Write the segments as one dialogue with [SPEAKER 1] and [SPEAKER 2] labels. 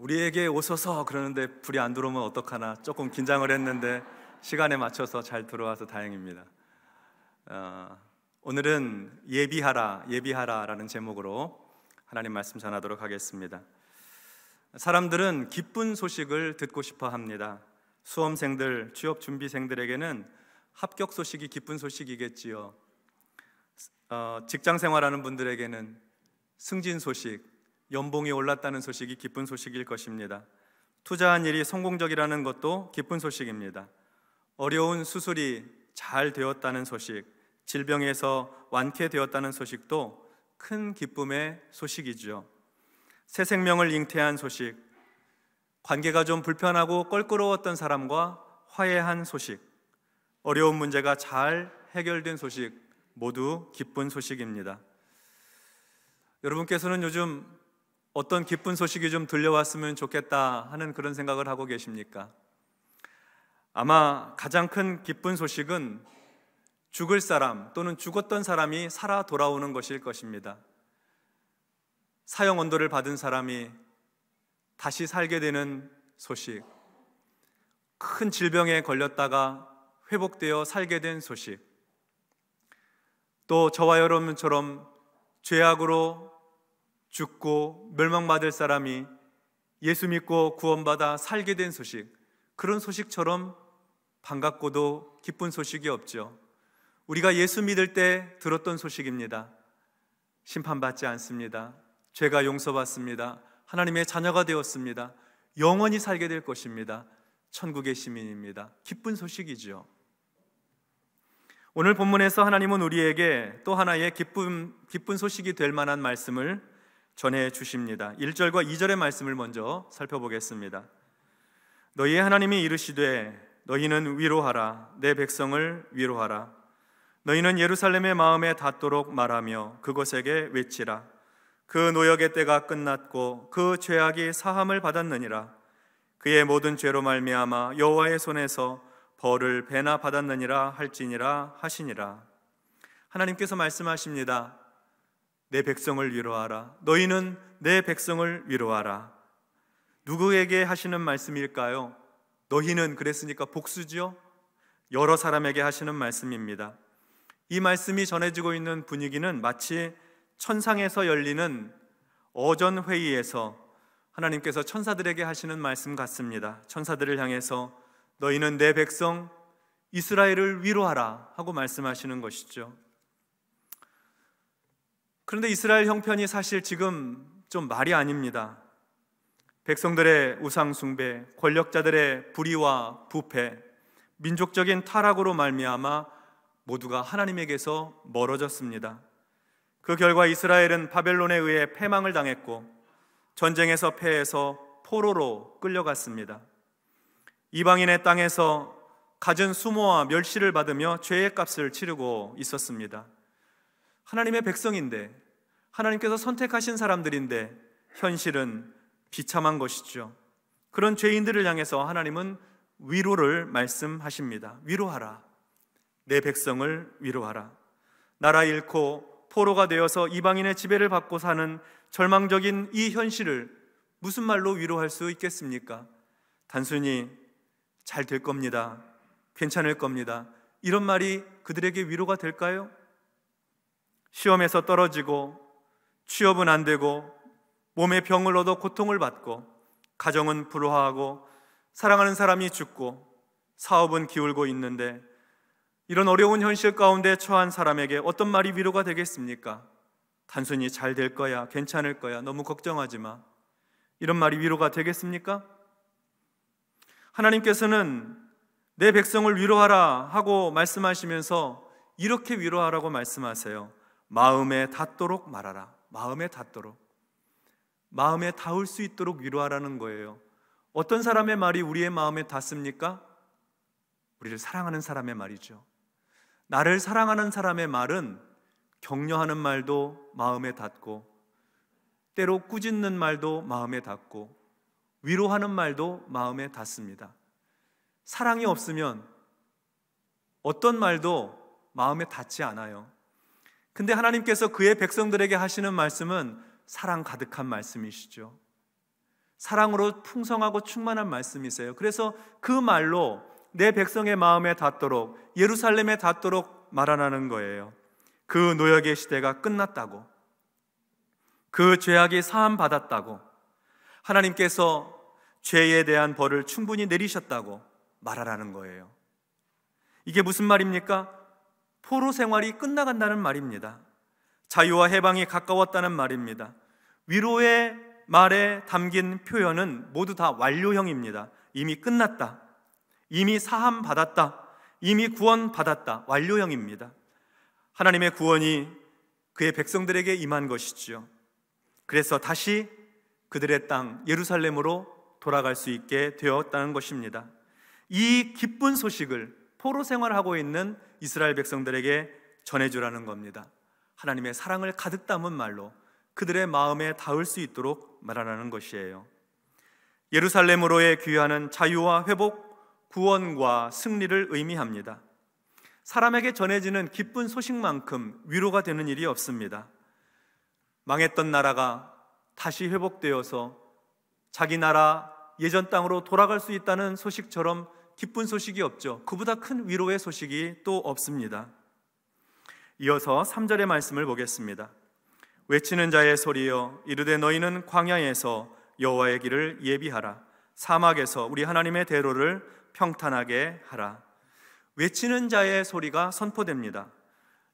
[SPEAKER 1] 우리에게 오소서 그러는데 불이 안 들어오면 어떡하나 조금 긴장을 했는데 시간에 맞춰서 잘 들어와서 다행입니다. 오늘은 예비하라라는 제목으로 하나님 말씀 전하도록 하겠습니다. 사람들은 기쁜 소식을 듣고 싶어 합니다. 수험생들, 취업 준비생들에게는 합격 소식이 기쁜 소식이겠지요. 직장 생활하는 분들에게는 승진 소식, 연봉이 올랐다는 소식이 기쁜 소식일 것입니다. 투자한 일이 성공적이라는 것도 기쁜 소식입니다. 어려운 수술이 잘 되었다는 소식, 질병에서 완쾌되었다는 소식도 큰 기쁨의 소식이죠. 새 생명을 잉태한 소식, 관계가 좀 불편하고 껄끄러웠던 사람과 화해한 소식, 어려운 문제가 잘 해결된 소식, 모두 기쁜 소식입니다. 여러분께서는 요즘 어떤 기쁜 소식이 좀 들려왔으면 좋겠다 하는 그런 생각을 하고 계십니까? 아마 가장 큰 기쁜 소식은 죽을 사람 또는 죽었던 사람이 살아 돌아오는 것일 것입니다. 사형 언도를 받은 사람이 다시 살게 되는 소식, 큰 질병에 걸렸다가 회복되어 살게 된 소식, 또 저와 여러분처럼 죄악으로 죽고 멸망받을 사람이 예수 믿고 구원받아 살게 된 소식, 그런 소식처럼 반갑고도 기쁜 소식이 없죠. 우리가 예수 믿을 때 들었던 소식입니다. 심판받지 않습니다. 죄가 용서받습니다. 하나님의 자녀가 되었습니다. 영원히 살게 될 것입니다. 천국의 시민입니다. 기쁜 소식이죠. 오늘 본문에서 하나님은 우리에게 또 하나의 기쁜 소식이 될 만한 말씀을 전해 주십니다. 1절과 2절의 말씀을 먼저 살펴보겠습니다. 너희의 하나님이 이르시되 너희는 위로하라, 내 백성을 위로하라. 너희는 예루살렘의 마음에 닿도록 말하며 그곳에게 외치라. 그 노역의 때가 끝났고 그 죄악이 사함을 받았느니라. 그의 모든 죄로 말미암아 여호와의 손에서 벌을 배나 받았느니라 할지니라 하시니라. 하나님께서 말씀하십니다. 내 백성을 위로하라. 너희는 내 백성을 위로하라. 누구에게 하시는 말씀일까요? 너희는 그랬으니까 복수죠? 여러 사람에게 하시는 말씀입니다. 이 말씀이 전해지고 있는 분위기는 마치 천상에서 열리는 어전 회의에서 하나님께서 천사들에게 하시는 말씀 같습니다. 천사들을 향해서 너희는 내 백성 이스라엘을 위로하라 하고 말씀하시는 것이죠. 그런데 이스라엘 형편이 사실 지금 좀 말이 아닙니다. 백성들의 우상 숭배, 권력자들의 불의와 부패, 민족적인 타락으로 말미암아 모두가 하나님에게서 멀어졌습니다. 그 결과 이스라엘은 바벨론에 의해 패망을 당했고 전쟁에서 패해서 포로로 끌려갔습니다. 이방인의 땅에서 갖은 수모와 멸시를 받으며 죄의 값을 치르고 있었습니다. 하나님의 백성인데, 하나님께서 선택하신 사람들인데 현실은 비참한 것이죠. 그런 죄인들을 향해서 하나님은 위로를 말씀하십니다. 위로하라. 내 백성을 위로하라. 나라 잃고 포로가 되어서 이방인의 지배를 받고 사는 절망적인 이 현실을 무슨 말로 위로할 수 있겠습니까? 단순히 잘 될 겁니다, 괜찮을 겁니다, 이런 말이 그들에게 위로가 될까요? 시험에서 떨어지고 취업은 안 되고 몸에 병을 얻어 고통을 받고 가정은 불화하고 사랑하는 사람이 죽고 사업은 기울고 있는데 이런 어려운 현실 가운데 처한 사람에게 어떤 말이 위로가 되겠습니까? 단순히 잘 될 거야, 괜찮을 거야, 너무 걱정하지 마, 이런 말이 위로가 되겠습니까? 하나님께서는 내 백성을 위로하라 하고 말씀하시면서 이렇게 위로하라고 말씀하세요. 마음에 닿도록 말하라. 마음에 닿도록, 마음에 닿을 수 있도록 위로하라는 거예요. 어떤 사람의 말이 우리의 마음에 닿습니까? 우리를 사랑하는 사람의 말이죠. 나를 사랑하는 사람의 말은 격려하는 말도 마음에 닿고, 때로 꾸짖는 말도 마음에 닿고, 위로하는 말도 마음에 닿습니다. 사랑이 없으면 어떤 말도 마음에 닿지 않아요. 근데 하나님께서 그의 백성들에게 하시는 말씀은 사랑 가득한 말씀이시죠. 사랑으로 풍성하고 충만한 말씀이세요. 그래서 그 말로 내 백성의 마음에 닿도록, 예루살렘에 닿도록 말하라는 거예요. 그 노역의 시대가 끝났다고, 그 죄악이 사함 받았다고, 하나님께서 죄에 대한 벌을 충분히 내리셨다고 말하라는 거예요. 이게 무슨 말입니까? 포로 생활이 끝나간다는 말입니다. 자유와 해방이 가까웠다는 말입니다. 위로의 말에 담긴 표현은 모두 다 완료형입니다. 이미 끝났다, 이미 사함 받았다, 이미 구원 받았다, 완료형입니다. 하나님의 구원이 그의 백성들에게 임한 것이지요. 그래서 다시 그들의 땅 예루살렘으로 돌아갈 수 있게 되었다는 것입니다. 이 기쁜 소식을 포로 생활하고 있는 이스라엘 백성들에게 전해주라는 겁니다. 하나님의 사랑을 가득 담은 말로 그들의 마음에 닿을 수 있도록 말하라는 것이에요. 예루살렘으로의 귀환은 자유와 회복, 구원과 승리를 의미합니다. 사람에게 전해지는 기쁜 소식만큼 위로가 되는 일이 없습니다. 망했던 나라가 다시 회복되어서 자기 나라 예전 땅으로 돌아갈 수 있다는 소식처럼 기쁜 소식이 없죠. 그보다 큰 위로의 소식이 또 없습니다. 이어서 3절의 말씀을 보겠습니다. 외치는 자의 소리여, 이르되 너희는 광야에서 여호와의 길을 예비하라. 사막에서 우리 하나님의 대로를 평탄하게 하라. 외치는 자의 소리가 선포됩니다.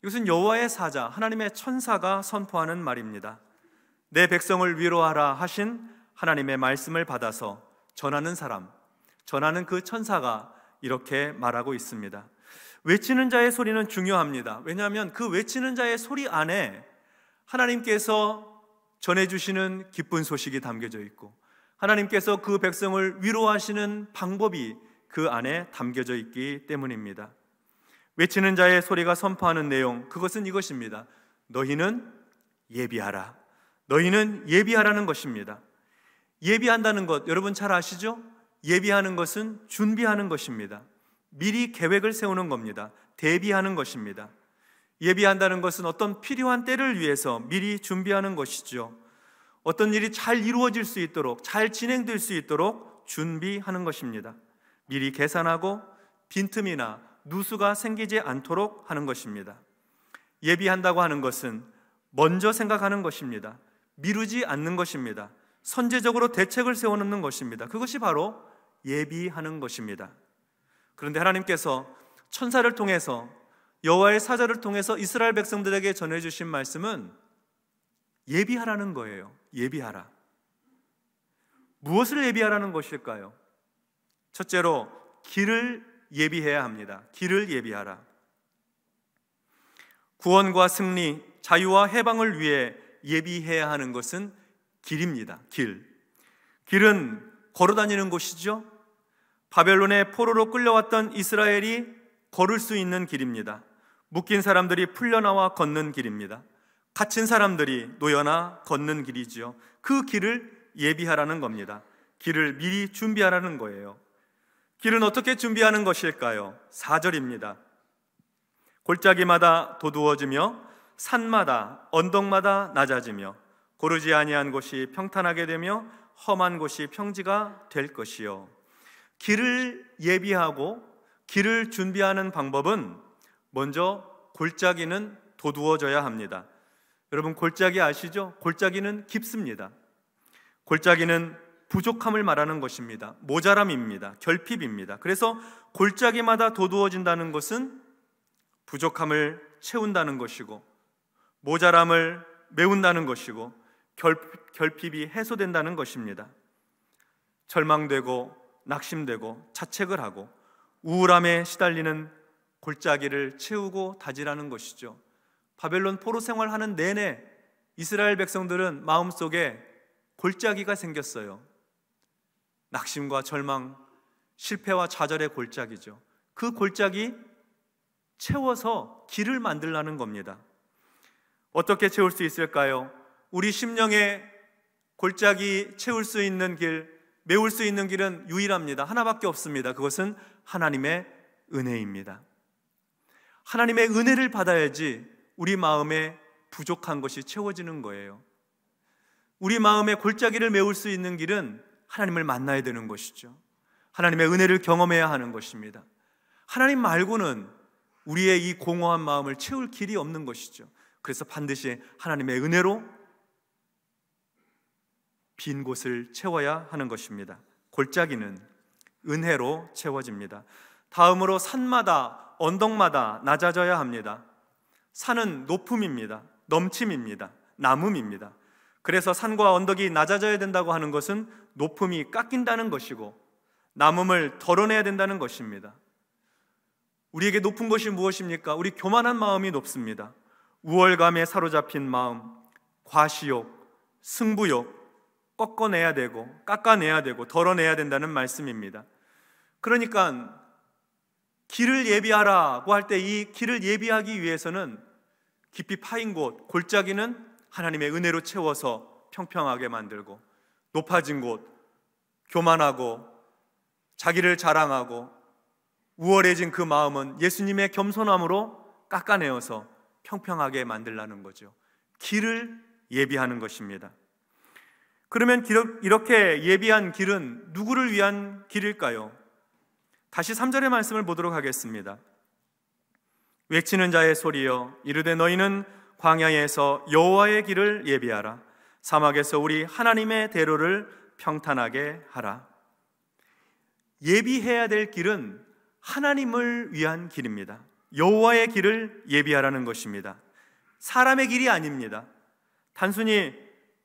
[SPEAKER 1] 이것은 여호와의 사자, 하나님의 천사가 선포하는 말입니다. 내 백성을 위로하라 하신 하나님의 말씀을 받아서 전하는 사람, 전하는 그 천사가 이렇게 말하고 있습니다. 외치는 자의 소리는 중요합니다. 왜냐하면 그 외치는 자의 소리 안에 하나님께서 전해주시는 기쁜 소식이 담겨져 있고, 하나님께서 그 백성을 위로하시는 방법이 그 안에 담겨져 있기 때문입니다. 외치는 자의 소리가 선포하는 내용, 그것은 이것입니다. 너희는 예비하라. 너희는 예비하라는 것입니다. 예비한다는 것 여러분 잘 아시죠? 예비하는 것은 준비하는 것입니다. 미리 계획을 세우는 겁니다. 대비하는 것입니다. 예비한다는 것은 어떤 필요한 때를 위해서 미리 준비하는 것이죠. 어떤 일이 잘 이루어질 수 있도록, 잘 진행될 수 있도록 준비하는 것입니다. 미리 계산하고 빈틈이나 누수가 생기지 않도록 하는 것입니다. 예비한다고 하는 것은 먼저 생각하는 것입니다. 미루지 않는 것입니다. 선제적으로 대책을 세워놓는 것입니다. 그것이 바로 예비하는 것입니다. 그런데 하나님께서 천사를 통해서, 여호와의 사자를 통해서 이스라엘 백성들에게 전해주신 말씀은 예비하라는 거예요. 예비하라. 무엇을 예비하라는 것일까요? 첫째로 길을 예비해야 합니다. 길을 예비하라. 구원과 승리, 자유와 해방을 위해 예비해야 하는 것은 길입니다. 길은 걸어다니는 곳이죠. 바벨론의 포로로 끌려왔던 이스라엘이 걸을 수 있는 길입니다. 묶인 사람들이 풀려나와 걷는 길입니다. 갇힌 사람들이 놓여나 걷는 길이지요. 그 길을 예비하라는 겁니다. 길을 미리 준비하라는 거예요. 길은 어떻게 준비하는 것일까요? 4절입니다. 골짜기마다 도두어지며 산마다 언덕마다 낮아지며 고르지 아니한 곳이 평탄하게 되며 험한 곳이 평지가 될 것이요. 길을 예비하고 길을 준비하는 방법은 먼저 골짜기는 도두어져야 합니다. 여러분 골짜기 아시죠? 골짜기는 깊습니다. 골짜기는 부족함을 말하는 것입니다. 모자람입니다. 결핍입니다. 그래서 골짜기마다 도두어진다는 것은 부족함을 채운다는 것이고, 모자람을 메운다는 것이고, 결핍이 해소된다는 것입니다. 절망되고 낙심되고 자책을 하고 우울함에 시달리는 골짜기를 채우고 다지라는 것이죠. 바벨론 포로 생활하는 내내 이스라엘 백성들은 마음속에 골짜기가 생겼어요. 낙심과 절망, 실패와 좌절의 골짜기죠. 그 골짜기 채워서 길을 만들라는 겁니다. 어떻게 채울 수 있을까요? 우리 심령의 골짜기 채울 수 있는 길, 메울 수 있는 길은 유일합니다. 하나밖에 없습니다. 그것은 하나님의 은혜입니다. 하나님의 은혜를 받아야지 우리 마음에 부족한 것이 채워지는 거예요. 우리 마음의 골짜기를 메울 수 있는 길은 하나님을 만나야 되는 것이죠. 하나님의 은혜를 경험해야 하는 것입니다. 하나님 말고는 우리의 이 공허한 마음을 채울 길이 없는 것이죠. 그래서 반드시 하나님의 은혜로 빈 곳을 채워야 하는 것입니다. 골짜기는 은혜로 채워집니다. 다음으로 산마다 언덕마다 낮아져야 합니다. 산은 높음입니다. 넘침입니다. 남음입니다. 그래서 산과 언덕이 낮아져야 된다고 하는 것은 높음이 깎인다는 것이고 남음을 덜어내야 된다는 것입니다. 우리에게 높은 것이 무엇입니까? 우리 교만한 마음이 높습니다. 우월감에 사로잡힌 마음, 과시욕, 승부욕 꺾어내야 되고 깎아내야 되고 덜어내야 된다는 말씀입니다. 그러니까 길을 예비하라고 할 때 이 길을 예비하기 위해서는 깊이 파인 곳, 골짜기는 하나님의 은혜로 채워서 평평하게 만들고, 높아진 곳, 교만하고 자기를 자랑하고 우월해진 그 마음은 예수님의 겸손함으로 깎아내어서 평평하게 만들라는 거죠. 길을 예비하는 것입니다. 그러면 이렇게 예비한 길은 누구를 위한 길일까요? 다시 3절의 말씀을 보도록 하겠습니다. 외치는 자의 소리여 이르되 너희는 광야에서 여호와의 길을 예비하라. 사막에서 우리 하나님의 대로를 평탄하게 하라. 예비해야 될 길은 하나님을 위한 길입니다. 여호와의 길을 예비하라는 것입니다. 사람의 길이 아닙니다. 단순히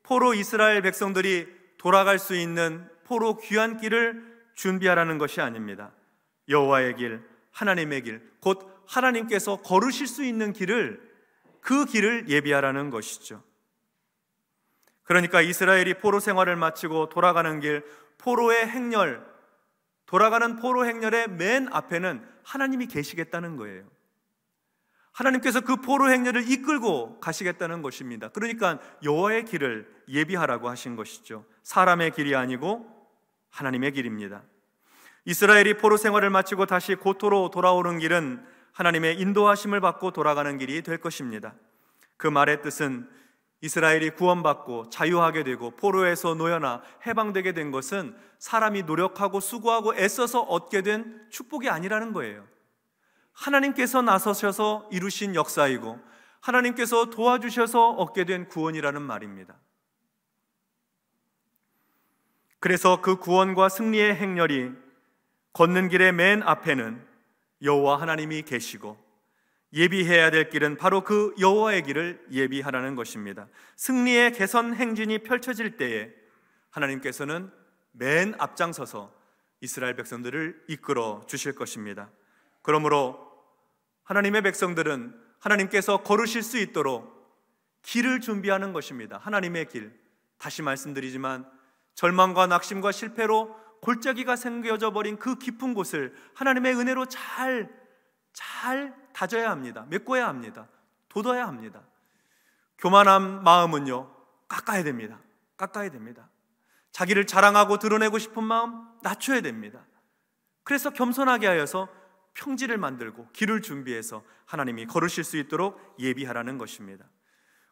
[SPEAKER 1] 포로 이스라엘 백성들이 돌아갈 수 있는 포로 귀한 길을 준비하라는 것이 아닙니다. 여호와의 길, 하나님의 길, 곧 하나님께서 걸으실 수 있는 길을, 그 길을 예비하라는 것이죠. 그러니까 이스라엘이 포로 생활을 마치고 돌아가는 길, 포로의 행렬, 돌아가는 포로 행렬의 맨 앞에는 하나님이 계시겠다는 거예요. 하나님께서 그 포로 행렬을 이끌고 가시겠다는 것입니다. 그러니까 여호와의 길을 예비하라고 하신 것이죠. 사람의 길이 아니고 하나님의 길입니다. 이스라엘이 포로 생활을 마치고 다시 고토로 돌아오는 길은 하나님의 인도하심을 받고 돌아가는 길이 될 것입니다. 그 말의 뜻은 이스라엘이 구원받고 자유하게 되고 포로에서 놓여나 해방되게 된 것은 사람이 노력하고 수고하고 애써서 얻게 된 축복이 아니라는 거예요. 하나님께서 나서셔서 이루신 역사이고 하나님께서 도와주셔서 얻게 된 구원이라는 말입니다. 그래서 그 구원과 승리의 행렬이 걷는 길의 맨 앞에는 여호와 하나님이 계시고, 예비해야 될 길은 바로 그 여호와의 길을 예비하라는 것입니다. 승리의 개선 행진이 펼쳐질 때에 하나님께서는 맨 앞장서서 이스라엘 백성들을 이끌어 주실 것입니다. 그러므로 하나님의 백성들은 하나님께서 걸으실 수 있도록 길을 준비하는 것입니다. 하나님의 길, 다시 말씀드리지만 절망과 낙심과 실패로 골짜기가 생겨져 버린 그 깊은 곳을 하나님의 은혜로 잘 다져야 합니다. 메꿔야 합니다. 돋아야 합니다. 교만한 마음은요, 깎아야 됩니다. 깎아야 됩니다. 자기를 자랑하고 드러내고 싶은 마음 낮춰야 됩니다. 그래서 겸손하게 하여서 평지를 만들고 길을 준비해서 하나님이 걸으실 수 있도록 예비하라는 것입니다.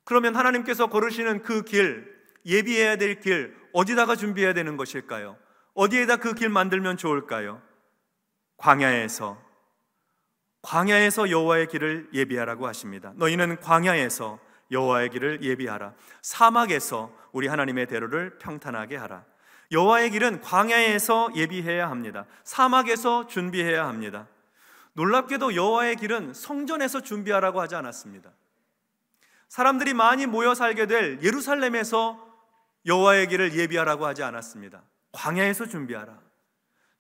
[SPEAKER 1] 그러면 하나님께서 걸으시는 그 길, 예비해야 될 길, 어디다가 준비해야 되는 것일까요? 어디에다 그 길 만들면 좋을까요? 광야에서 여호와의 길을 예비하라고 하십니다. 너희는 광야에서 여호와의 길을 예비하라. 사막에서 우리 하나님의 대로를 평탄하게 하라. 여호와의 길은 광야에서 예비해야 합니다. 사막에서 준비해야 합니다. 놀랍게도 여호와의 길은 성전에서 준비하라고 하지 않았습니다. 사람들이 많이 모여 살게 될 예루살렘에서 여호와의 길을 예비하라고 하지 않았습니다. 광야에서 준비하라,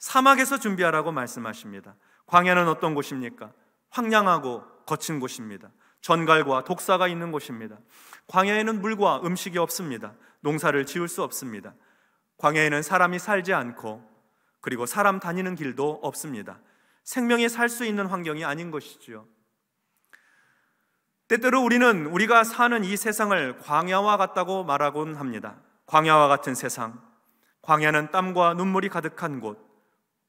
[SPEAKER 1] 사막에서 준비하라고 말씀하십니다. 광야는 어떤 곳입니까? 황량하고 거친 곳입니다. 전갈과 독사가 있는 곳입니다. 광야에는 물과 음식이 없습니다. 농사를 지을 수 없습니다. 광야에는 사람이 살지 않고, 그리고 사람 다니는 길도 없습니다. 생명이 살 수 있는 환경이 아닌 것이지요. 때때로 우리는 우리가 사는 이 세상을 광야와 같다고 말하곤 합니다. 광야와 같은 세상, 광야는 땀과 눈물이 가득한 곳,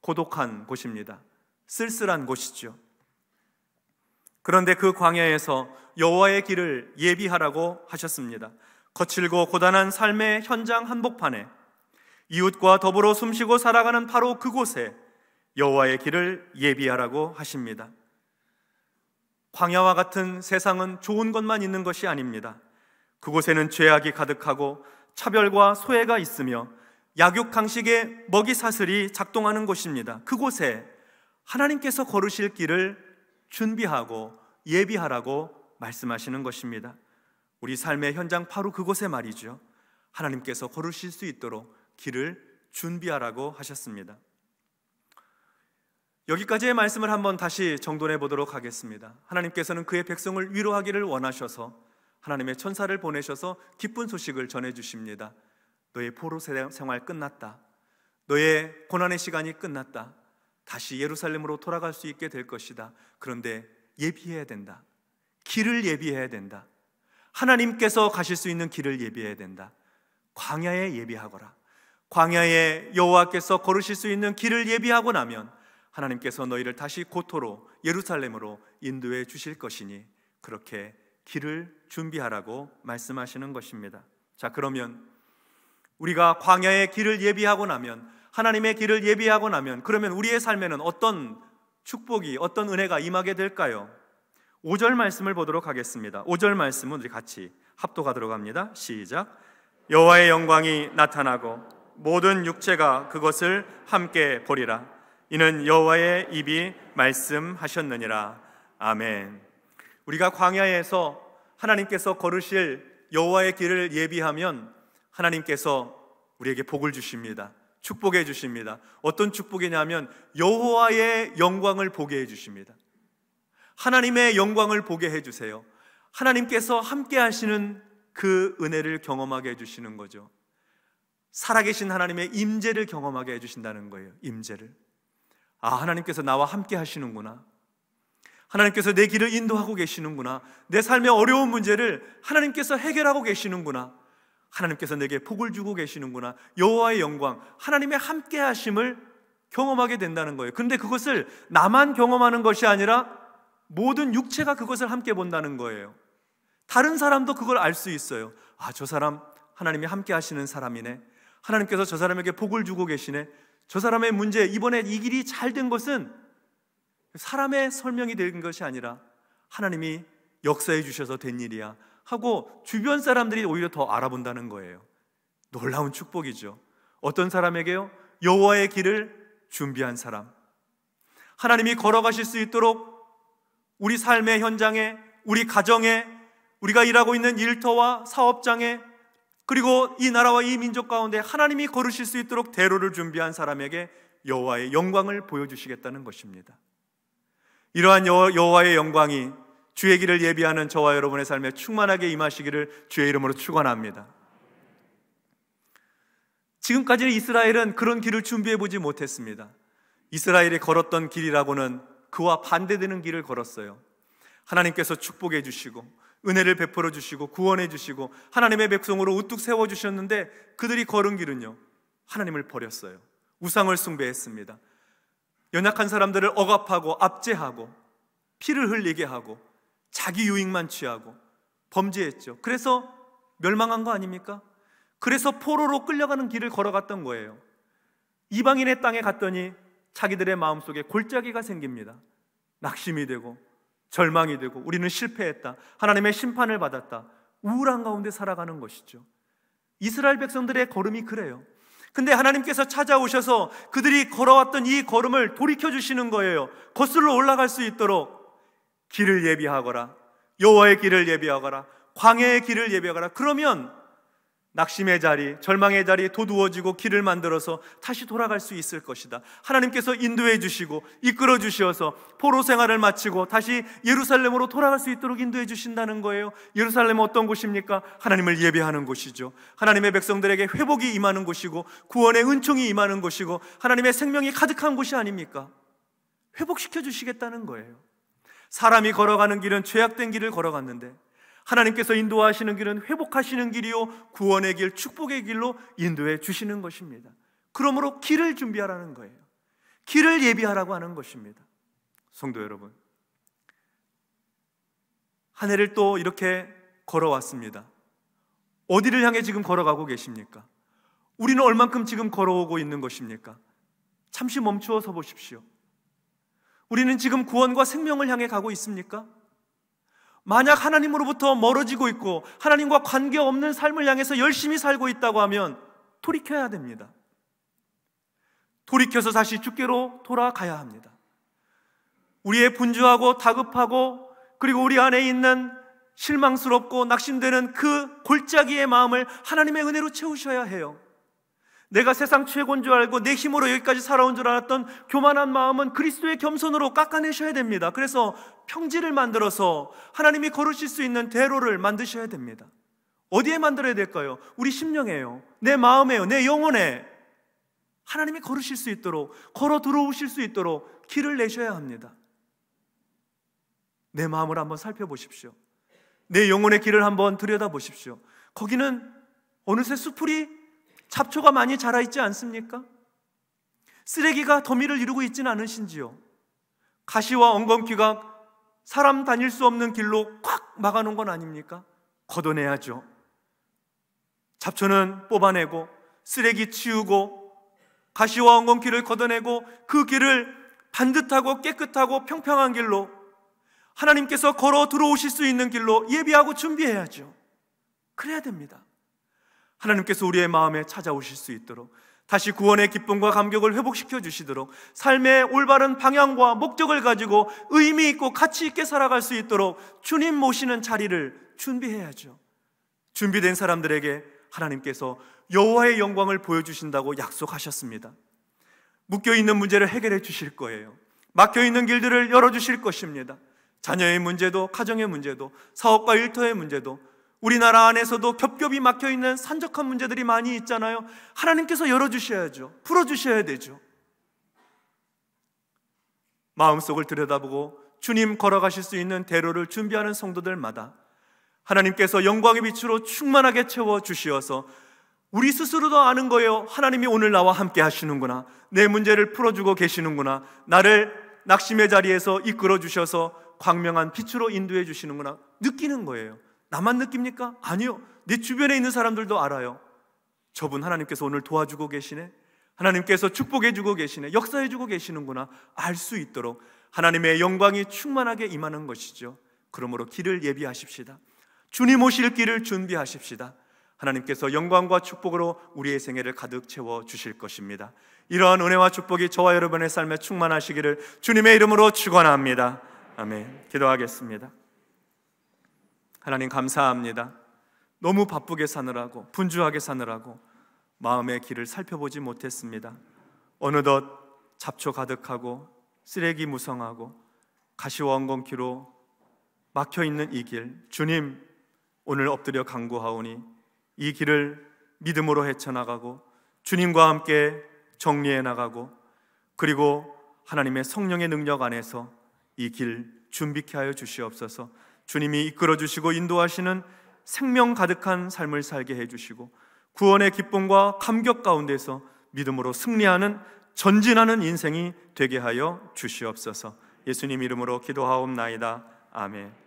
[SPEAKER 1] 고독한 곳입니다. 쓸쓸한 곳이죠. 그런데 그 광야에서 여호와의 길을 예비하라고 하셨습니다. 거칠고 고단한 삶의 현장 한복판에 이웃과 더불어 숨쉬고 살아가는 바로 그곳에 여호와의 길을 예비하라고 하십니다. 광야와 같은 세상은 좋은 것만 있는 것이 아닙니다. 그곳에는 죄악이 가득하고 차별과 소외가 있으며 약육강식의 먹이사슬이 작동하는 곳입니다. 그곳에 하나님께서 걸으실 길을 준비하고 예비하라고 말씀하시는 것입니다. 우리 삶의 현장 바로 그곳에 말이죠, 하나님께서 걸으실 수 있도록 길을 준비하라고 하셨습니다. 여기까지의 말씀을 한번 다시 정돈해 보도록 하겠습니다. 하나님께서는 그의 백성을 위로하기를 원하셔서 하나님의 천사를 보내셔서 기쁜 소식을 전해 주십니다. 너의 포로 생활 끝났다. 너의 고난의 시간이 끝났다. 다시 예루살렘으로 돌아갈 수 있게 될 것이다. 그런데 예비해야 된다. 길을 예비해야 된다. 하나님께서 가실 수 있는 길을 예비해야 된다. 광야에 예비하거라. 광야에 여호와께서 걸으실 수 있는 길을 예비하고 나면 하나님께서 너희를 다시 고토로 예루살렘으로 인도해 주실 것이니 그렇게 길을 준비하라고 말씀하시는 것입니다. 자, 그러면 우리가 광야의 길을 예비하고 나면, 하나님의 길을 예비하고 나면, 그러면 우리의 삶에는 어떤 축복이, 어떤 은혜가 임하게 될까요? 5절 말씀을 보도록 하겠습니다. 5절 말씀은 우리 같이 합독하도록 합니다. 시작. 여호와의 영광이 나타나고 모든 육체가 그것을 함께 보리라. 이는 여호와의 입이 말씀하셨느니라. 아멘. 우리가 광야에서 하나님께서 걸으실 여호와의 길을 예비하면 하나님께서 우리에게 복을 주십니다. 축복해 주십니다. 어떤 축복이냐면 여호와의 영광을 보게 해 주십니다. 하나님의 영광을 보게 해 주세요. 하나님께서 함께 하시는 그 은혜를 경험하게 해 주시는 거죠. 살아계신 하나님의 임재를 경험하게 해 주신다는 거예요. 임재를. 아, 하나님께서 나와 함께 하시는구나. 하나님께서 내 길을 인도하고 계시는구나. 내 삶의 어려운 문제를 하나님께서 해결하고 계시는구나. 하나님께서 내게 복을 주고 계시는구나. 여호와의 영광, 하나님의 함께 하심을 경험하게 된다는 거예요. 그런데 그것을 나만 경험하는 것이 아니라 모든 육체가 그것을 함께 본다는 거예요. 다른 사람도 그걸 알 수 있어요. 아, 저 사람 하나님이 함께 하시는 사람이네. 하나님께서 저 사람에게 복을 주고 계시네. 저 사람의 문제, 이번에 이 길이 잘 된 것은 사람의 설명이 된 것이 아니라 하나님이 역사해 주셔서 된 일이야 하고 주변 사람들이 오히려 더 알아본다는 거예요. 놀라운 축복이죠. 어떤 사람에게요? 여호와의 길을 준비한 사람. 하나님이 걸어가실 수 있도록 우리 삶의 현장에, 우리 가정에, 우리가 일하고 있는 일터와 사업장에, 그리고 이 나라와 이 민족 가운데 하나님이 걸으실 수 있도록 대로를 준비한 사람에게 여호와의 영광을 보여주시겠다는 것입니다. 이러한 여호와의 영광이 주의 길을 예비하는 저와 여러분의 삶에 충만하게 임하시기를 주의 이름으로 축원합니다. 지금까지는 이스라엘은 그런 길을 준비해 보지 못했습니다. 이스라엘이 걸었던 길이라고는 그와 반대되는 길을 걸었어요. 하나님께서 축복해 주시고 은혜를 베풀어 주시고 구원해 주시고 하나님의 백성으로 우뚝 세워 주셨는데 그들이 걸은 길은요, 하나님을 버렸어요. 우상을 숭배했습니다. 연약한 사람들을 억압하고 압제하고 피를 흘리게 하고 자기 유익만 취하고 범죄했죠. 그래서 멸망한 거 아닙니까? 그래서 포로로 끌려가는 길을 걸어갔던 거예요. 이방인의 땅에 갔더니 자기들의 마음속에 골짜기가 생깁니다. 낙심이 되고 절망이 되고 우리는 실패했다, 하나님의 심판을 받았다, 우울한 가운데 살아가는 것이죠. 이스라엘 백성들의 걸음이 그래요. 근데 하나님께서 찾아오셔서 그들이 걸어왔던 이 걸음을 돌이켜주시는 거예요. 거슬러 올라갈 수 있도록 길을 예비하거라, 여호와의 길을 예비하거라, 광야의 길을 예비하거라. 그러면 낙심의 자리, 절망의 자리 도두어지고 길을 만들어서 다시 돌아갈 수 있을 것이다. 하나님께서 인도해 주시고 이끌어 주셔서 포로 생활을 마치고 다시 예루살렘으로 돌아갈 수 있도록 인도해 주신다는 거예요. 예루살렘은 어떤 곳입니까? 하나님을 예배하는 곳이죠. 하나님의 백성들에게 회복이 임하는 곳이고 구원의 은총이 임하는 곳이고 하나님의 생명이 가득한 곳이 아닙니까? 회복시켜 주시겠다는 거예요. 사람이 걸어가는 길은 죄악된 길을 걸어갔는데 하나님께서 인도하시는 길은 회복하시는 길이요 구원의 길, 축복의 길로 인도해 주시는 것입니다. 그러므로 길을 준비하라는 거예요. 길을 예비하라고 하는 것입니다. 성도 여러분, 한 해를 또 이렇게 걸어왔습니다. 어디를 향해 지금 걸어가고 계십니까? 우리는 얼만큼 지금 걸어오고 있는 것입니까? 잠시 멈추어 서 보십시오. 우리는 지금 구원과 생명을 향해 가고 있습니까? 만약 하나님으로부터 멀어지고 있고 하나님과 관계없는 삶을 향해서 열심히 살고 있다고 하면 돌이켜야 됩니다. 돌이켜서 다시 주께로 돌아가야 합니다. 우리의 분주하고 다급하고 그리고 우리 안에 있는 실망스럽고 낙심되는 그 골짜기의 마음을 하나님의 은혜로 채우셔야 해요. 내가 세상 최고인 줄 알고 내 힘으로 여기까지 살아온 줄 알았던 교만한 마음은 그리스도의 겸손으로 깎아내셔야 됩니다. 그래서 평지를 만들어서 하나님이 걸으실 수 있는 대로를 만드셔야 됩니다. 어디에 만들어야 될까요? 우리 심령에요. 내 마음에요. 내 영혼에 하나님이 걸으실 수 있도록, 걸어 들어오실 수 있도록 길을 내셔야 합니다. 내 마음을 한번 살펴보십시오. 내 영혼의 길을 한번 들여다보십시오. 거기는 어느새 수풀이 잡초가 많이 자라있지 않습니까? 쓰레기가 더미를 이루고 있지는 않으신지요? 가시와 엉겅퀴가 사람 다닐 수 없는 길로 꽉 막아놓은 건 아닙니까? 걷어내야죠. 잡초는 뽑아내고 쓰레기 치우고 가시와 엉겅퀴를 걷어내고 그 길을 반듯하고 깨끗하고 평평한 길로 하나님께서 걸어 들어오실 수 있는 길로 예비하고 준비해야죠. 그래야 됩니다. 하나님께서 우리의 마음에 찾아오실 수 있도록 다시 구원의 기쁨과 감격을 회복시켜 주시도록 삶의 올바른 방향과 목적을 가지고 의미 있고 가치 있게 살아갈 수 있도록 주님 모시는 자리를 준비해야죠. 준비된 사람들에게 하나님께서 여호와의 영광을 보여주신다고 약속하셨습니다. 묶여있는 문제를 해결해 주실 거예요. 막혀있는 길들을 열어주실 것입니다. 자녀의 문제도, 가정의 문제도, 사업과 일터의 문제도, 우리나라 안에서도 겹겹이 막혀있는 산적한 문제들이 많이 있잖아요. 하나님께서 열어주셔야죠. 풀어주셔야 되죠. 마음속을 들여다보고 주님 걸어가실 수 있는 대로를 준비하는 성도들마다 하나님께서 영광의 빛으로 충만하게 채워주시어서 우리 스스로도 아는 거예요. 하나님이 오늘 나와 함께 하시는구나. 내 문제를 풀어주고 계시는구나. 나를 낙심의 자리에서 이끌어 주셔서 광명한 빛으로 인도해 주시는구나. 느끼는 거예요. 나만 느낍니까? 아니요. 내 주변에 있는 사람들도 알아요. 저분 하나님께서 오늘 도와주고 계시네. 하나님께서 축복해주고 계시네. 역사해주고 계시는구나. 알 수 있도록 하나님의 영광이 충만하게 임하는 것이죠. 그러므로 길을 예비하십시다. 주님 오실 길을 준비하십시다. 하나님께서 영광과 축복으로 우리의 생애를 가득 채워주실 것입니다. 이러한 은혜와 축복이 저와 여러분의 삶에 충만하시기를 주님의 이름으로 축원합니다. 아멘. 기도하겠습니다. 하나님 감사합니다. 너무 바쁘게 사느라고 분주하게 사느라고 마음의 길을 살펴보지 못했습니다. 어느덧 잡초 가득하고 쓰레기 무성하고 가시와 엉겅퀴로 막혀있는 이 길, 주님 오늘 엎드려 간구하오니 이 길을 믿음으로 헤쳐나가고 주님과 함께 정리해 나가고 그리고 하나님의 성령의 능력 안에서 이 길 준비케 하여 주시옵소서. 주님이 이끌어 주시고 인도하시는 생명 가득한 삶을 살게 해주시고 구원의 기쁨과 감격 가운데서 믿음으로 승리하는 전진하는 인생이 되게 하여 주시옵소서. 예수님 이름으로 기도하옵나이다. 아멘.